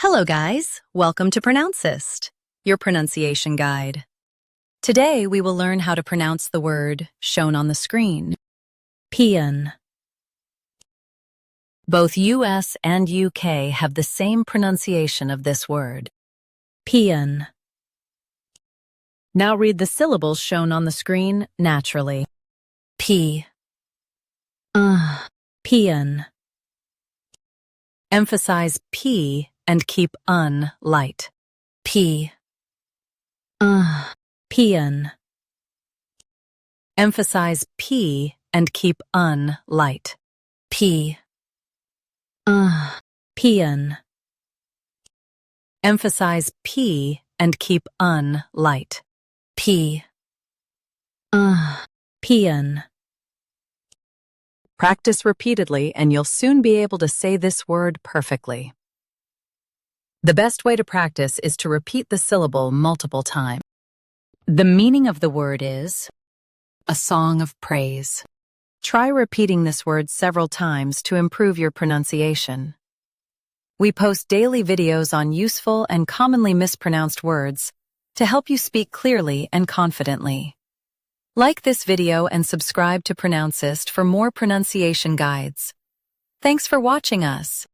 Hello guys, welcome to Pronouncist, your pronunciation guide. Today we will learn how to pronounce the word shown on the screen, PAEAN. Both US and UK have the same pronunciation of this word, PAEAN. Now read the syllables shown on the screen naturally. P, PAEAN. Emphasize P and keep un light. P, PAEAN. Emphasize P and keep un light. P, PAEAN. Emphasize P and keep un light. P, PAEAN. Practice repeatedly and you'll soon be able to say this word perfectly. The best way to practice is to repeat the syllable multiple times. The meaning of the word is a song of praise. Try repeating this word several times to improve your pronunciation. We post daily videos on useful and commonly mispronounced words to help you speak clearly and confidently. Like this video and subscribe to Pronouncist for more pronunciation guides. Thanks for watching us.